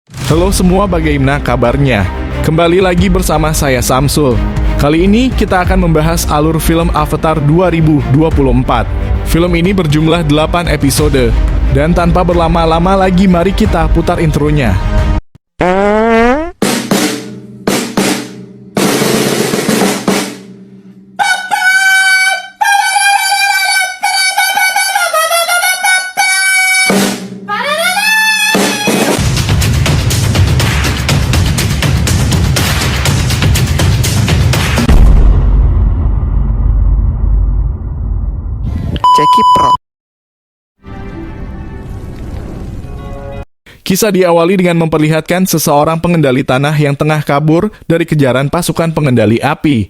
Halo semua, bagaimana kabarnya? Kembali lagi bersama saya Samsul. Kali ini kita akan membahas alur film Avatar 2024. Film ini berjumlah 8 episode. Dan tanpa berlama-lama lagi, mari kita putar intronya. Ceki Pro. Kisah diawali dengan memperlihatkan seseorang pengendali tanah yang tengah kabur dari kejaran pasukan pengendali api.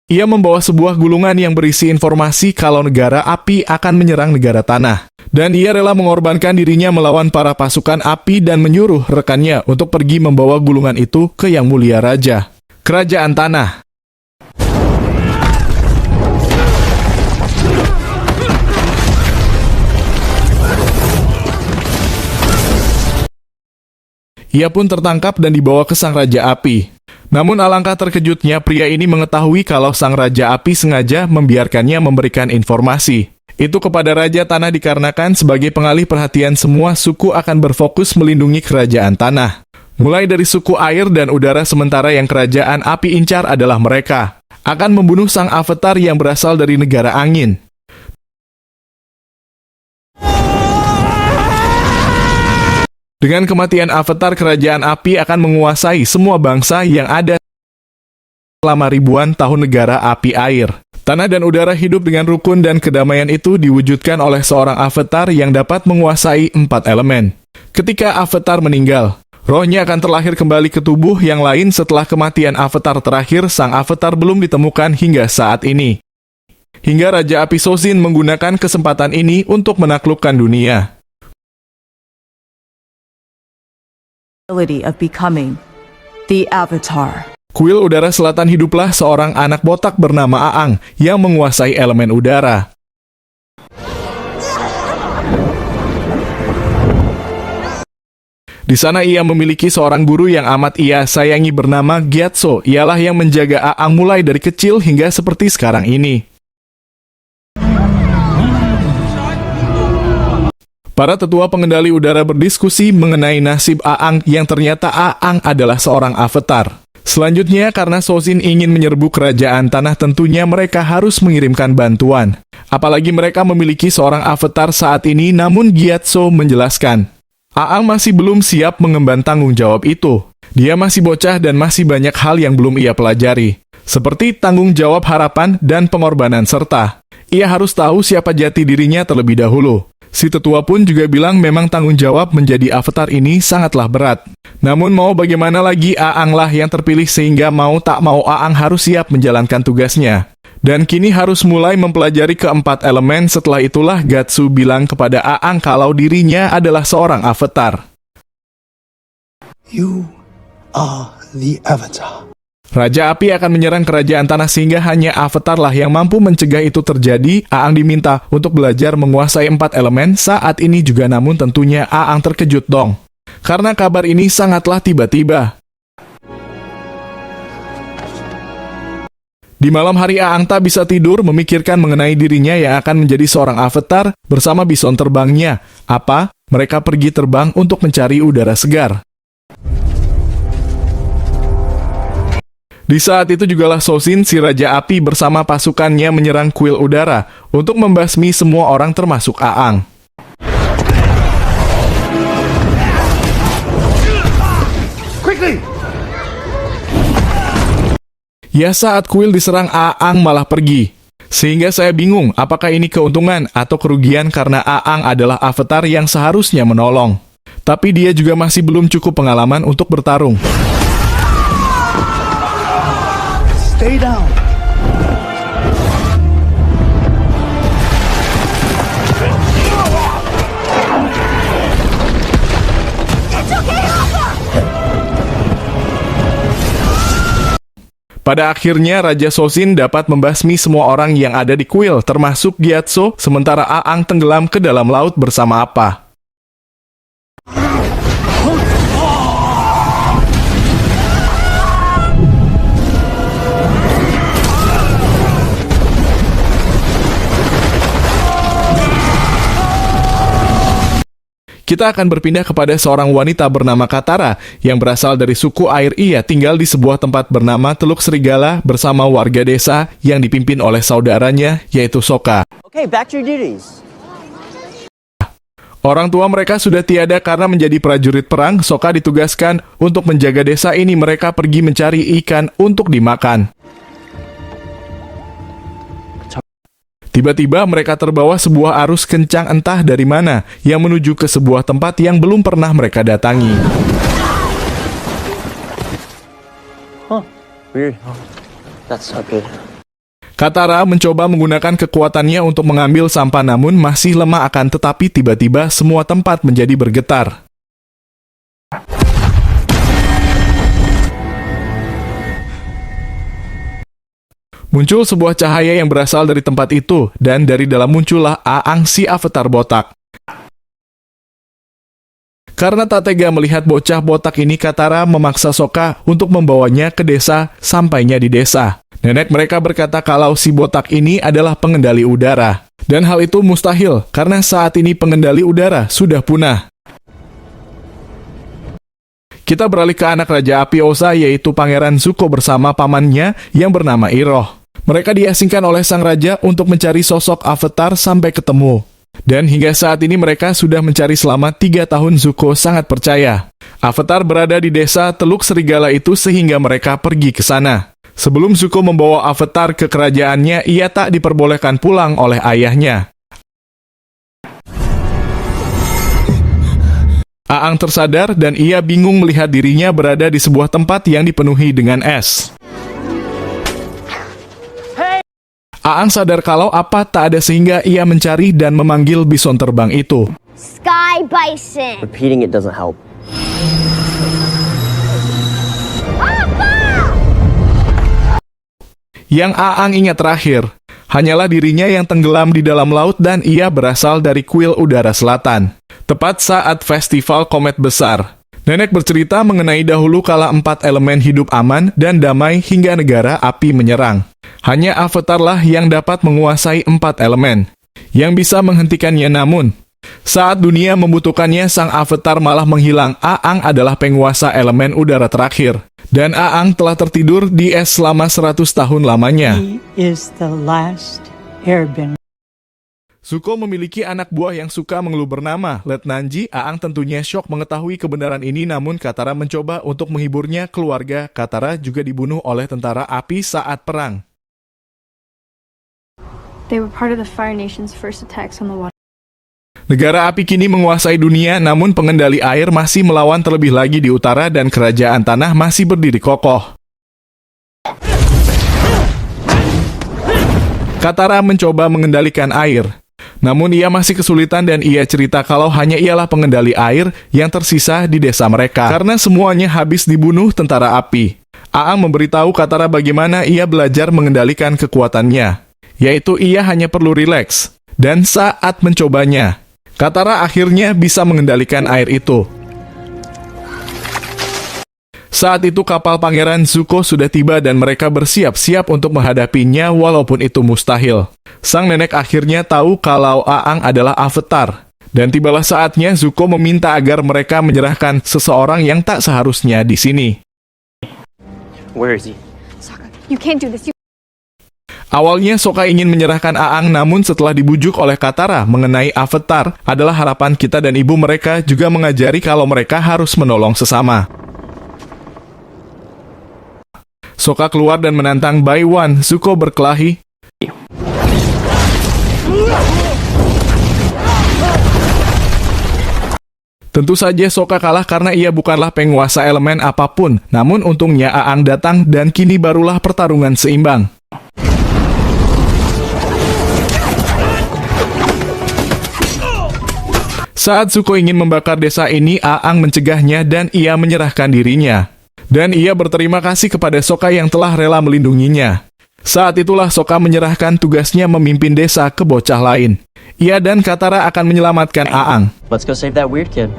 Ia membawa sebuah gulungan yang berisi informasi kalau negara api akan menyerang negara tanah. Dan ia rela mengorbankan dirinya melawan para pasukan api dan menyuruh rekannya untuk pergi membawa gulungan itu ke Yang Mulia Raja, Kerajaan Tanah. Ia pun tertangkap dan dibawa ke Sang Raja Api. Namun alangkah terkejutnya pria ini mengetahui kalau Sang Raja Api sengaja membiarkannya memberikan informasi itu kepada Raja Tanah dikarenakan sebagai pengalih perhatian semua suku akan berfokus melindungi Kerajaan Tanah. Mulai dari suku air dan udara, sementara yang Kerajaan Api incar adalah mereka akan membunuh Sang Avatar yang berasal dari negara angin. Dengan kematian Avatar, Kerajaan Api akan menguasai semua bangsa yang ada selama ribuan tahun negara api air. Tanah dan udara hidup dengan rukun dan kedamaian itu diwujudkan oleh seorang Avatar yang dapat menguasai 4 elemen. Ketika Avatar meninggal, rohnya akan terlahir kembali ke tubuh yang lain setelah kematian Avatar terakhir. Sang Avatar belum ditemukan hingga saat ini. Hingga Raja Api Sozin menggunakan kesempatan ini untuk menaklukkan dunia. Of becoming the Avatar. Kuil Udara Selatan hiduplah seorang anak botak bernama Aang yang menguasai elemen udara. Di sana ia memiliki seorang guru yang amat ia sayangi bernama Gyatso. Ialah yang menjaga Aang mulai dari kecil hingga seperti sekarang ini. Para tetua pengendali udara berdiskusi mengenai nasib Aang yang ternyata Aang adalah seorang Avatar. Selanjutnya, karena Sozin ingin menyerbu Kerajaan Tanah, tentunya mereka harus mengirimkan bantuan. Apalagi mereka memiliki seorang Avatar saat ini, namun Gyatso menjelaskan, Aang masih belum siap mengemban tanggung jawab itu. Dia masih bocah dan masih banyak hal yang belum ia pelajari, seperti tanggung jawab harapan dan pengorbanan serta ia harus tahu siapa jati dirinya terlebih dahulu. Si tetua pun juga bilang memang tanggung jawab menjadi Avatar ini sangatlah berat. Namun mau bagaimana lagi, Aang lah yang terpilih sehingga mau tak mau Aang harus siap menjalankan tugasnya. Dan kini harus mulai mempelajari keempat elemen. Setelah itulah Gyatso bilang kepada Aang kalau dirinya adalah seorang Avatar. You are the Avatar. Raja Api akan menyerang Kerajaan Tanah sehingga hanya Avatar lah yang mampu mencegah itu terjadi. Aang diminta untuk belajar menguasai 4 elemen saat ini juga, namun tentunya Aang terkejut dong. Karena kabar ini sangatlah tiba-tiba. Di malam hari Aang tak bisa tidur memikirkan mengenai dirinya yang akan menjadi seorang Avatar bersama bison terbangnya. Apa? Mereka pergi terbang untuk mencari udara segar. Di saat itu jugalah Sozin, si Raja Api, bersama pasukannya menyerang kuil udara untuk membasmi semua orang termasuk Aang. Quickly! Ya, saat kuil diserang, Aang malah pergi. Sehingga saya bingung apakah ini keuntungan atau kerugian karena Aang adalah Avatar yang seharusnya menolong. Tapi dia juga masih belum cukup pengalaman untuk bertarung. Stay down. Pada akhirnya, Raja Sozin dapat membasmi semua orang yang ada di kuil, termasuk Gyatso, sementara Aang tenggelam ke dalam laut bersama Appa. Kita akan berpindah kepada seorang wanita bernama Katara yang berasal dari suku air. Ia tinggal di sebuah tempat bernama Teluk Serigala bersama warga desa yang dipimpin oleh saudaranya, yaitu Sokka. Okay, back to your duties. Orang tua mereka sudah tiada karena menjadi prajurit perang. Sokka ditugaskan untuk menjaga desa ini. Mereka pergi mencari ikan untuk dimakan. Tiba-tiba mereka terbawa sebuah arus kencang entah dari mana yang menuju ke sebuah tempat yang belum pernah mereka datangi. Weird. That's not good. Katara mencoba menggunakan kekuatannya untuk mengambil sampah namun masih lemah akan tetapi tiba-tiba semua tempat menjadi bergetar. Muncul sebuah cahaya yang berasal dari tempat itu, dan dari dalam muncullah Aang si Avatar botak. Karena tak tega melihat bocah botak ini, Katara memaksa Sokka untuk membawanya ke desa. Sampainya di desa, nenek mereka berkata kalau si botak ini adalah pengendali udara. Dan hal itu mustahil, karena saat ini pengendali udara sudah punah. Kita beralih ke anak Raja Api Osa, yaitu Pangeran Zuko bersama pamannya yang bernama Iroh. Mereka diasingkan oleh sang raja untuk mencari sosok Avatar sampai ketemu. Dan hingga saat ini mereka sudah mencari selama 3 tahun. Zuko sangat percaya Avatar berada di desa Teluk Serigala itu sehingga mereka pergi ke sana. Sebelum Zuko membawa Avatar ke kerajaannya, ia tak diperbolehkan pulang oleh ayahnya. Aang tersadar dan ia bingung melihat dirinya berada di sebuah tempat yang dipenuhi dengan es. Aang sadar kalau apa tak ada sehingga ia mencari dan memanggil bison terbang itu. Sky Bison. Repeating it doesn't help. Yang Aang ingat terakhir, hanyalah dirinya yang tenggelam di dalam laut dan ia berasal dari kuil udara selatan. Tepat saat festival komet besar. Nenek bercerita mengenai dahulu kala 4 elemen hidup aman dan damai hingga negara api menyerang. Hanya Avatarlah yang dapat menguasai 4 elemen, yang bisa menghentikannya namun, saat dunia membutuhkannya sang Avatar malah menghilang. Aang adalah penguasa elemen udara terakhir. Dan Aang telah tertidur di es selama 100 tahun lamanya. He is the last airbender. Zuko memiliki anak buah yang suka mengeluh bernama Letnan Ji. Aang tentunya syok mengetahui kebenaran ini namun Katara mencoba untuk menghiburnya. Keluarga Katara juga dibunuh oleh tentara api saat perang. They were part of the Fire Nation's first attacks on the water. Negara api kini menguasai dunia namun pengendali air masih melawan terlebih lagi di utara dan kerajaan tanah masih berdiri kokoh. Katara mencoba mengendalikan air. Namun ia masih kesulitan dan ia cerita kalau hanya ialah pengendali air yang tersisa di desa mereka. Karena semuanya habis dibunuh tentara api. Aang memberitahu Katara bagaimana ia belajar mengendalikan kekuatannya. Yaitu ia hanya perlu rileks. Dan saat mencobanya, Katara akhirnya bisa mengendalikan air itu. Saat itu kapal Pangeran Zuko sudah tiba dan mereka bersiap-siap untuk menghadapinya walaupun itu mustahil. Sang nenek akhirnya tahu kalau Aang adalah Avatar. Dan tibalah saatnya Zuko meminta agar mereka menyerahkan seseorang yang tak seharusnya di sini. Where is he? Sokka, you can't do this. Awalnya Sokka ingin menyerahkan Aang namun setelah dibujuk oleh Katara mengenai Avatar adalah harapan kita dan ibu mereka juga mengajari kalau mereka harus menolong sesama. Sokka keluar dan menantang Baiwan. Zuko berkelahi. Tentu saja Sokka kalah karena ia bukanlah penguasa elemen apapun. Namun untungnya Aang datang dan kini barulah pertarungan seimbang. Saat Zuko ingin membakar desa ini, Aang mencegahnya dan ia menyerahkan dirinya. Dan ia berterima kasih kepada Sokka yang telah rela melindunginya. Saat itulah Sokka menyerahkan tugasnya memimpin desa ke bocah lain. Ia dan Katara akan menyelamatkan Aang. Let's go save that weird kid.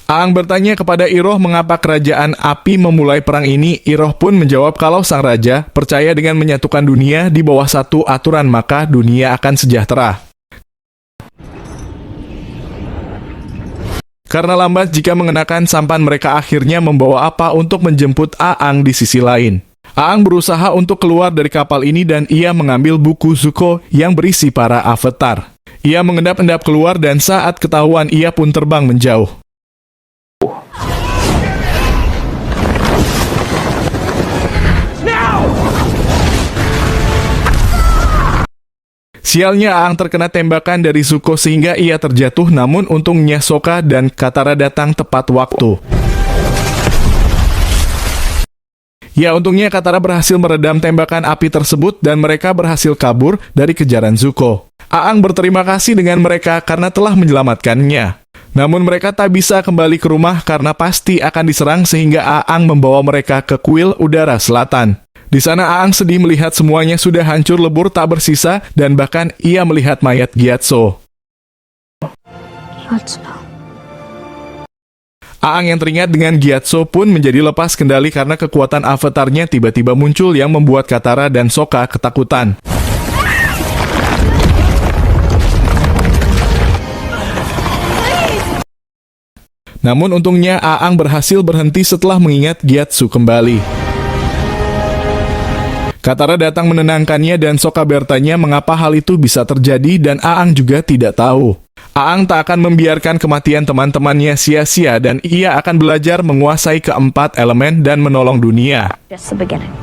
Aang bertanya kepada Iroh mengapa kerajaan api memulai perang ini. Iroh pun menjawab kalau sang raja percaya dengan menyatukan dunia di bawah satu aturan maka dunia akan sejahtera. Karena lambat jika mengenakan sampan mereka akhirnya membawa apa untuk menjemput Aang di sisi lain. Aang berusaha untuk keluar dari kapal ini dan ia mengambil buku Zuko yang berisi para avatar. Ia mengendap-endap keluar dan saat ketahuan ia pun terbang menjauh. Sialnya Aang terkena tembakan dari Zuko sehingga ia terjatuh, namun untungnya Sokka dan Katara datang tepat waktu. Ya, untungnya Katara berhasil meredam tembakan api tersebut dan mereka berhasil kabur dari kejaran Zuko. Aang berterima kasih dengan mereka karena telah menyelamatkannya. Namun mereka tak bisa kembali ke rumah karena pasti akan diserang sehingga Aang membawa mereka ke kuil udara selatan. Di sana Aang sedih melihat semuanya sudah hancur lebur tak bersisa dan bahkan ia melihat mayat Gyatso. Aang yang teringat dengan Gyatso pun menjadi lepas kendali karena kekuatan avatarnya tiba-tiba muncul yang membuat Katara dan Sokka ketakutan. Namun untungnya Aang berhasil berhenti setelah mengingat Gyatso kembali. Katara datang menenangkannya dan Sokka bertanya mengapa hal itu bisa terjadi dan Aang juga tidak tahu. Aang tak akan membiarkan kematian teman-temannya sia-sia dan ia akan belajar menguasai keempat elemen dan menolong dunia. Just the beginning.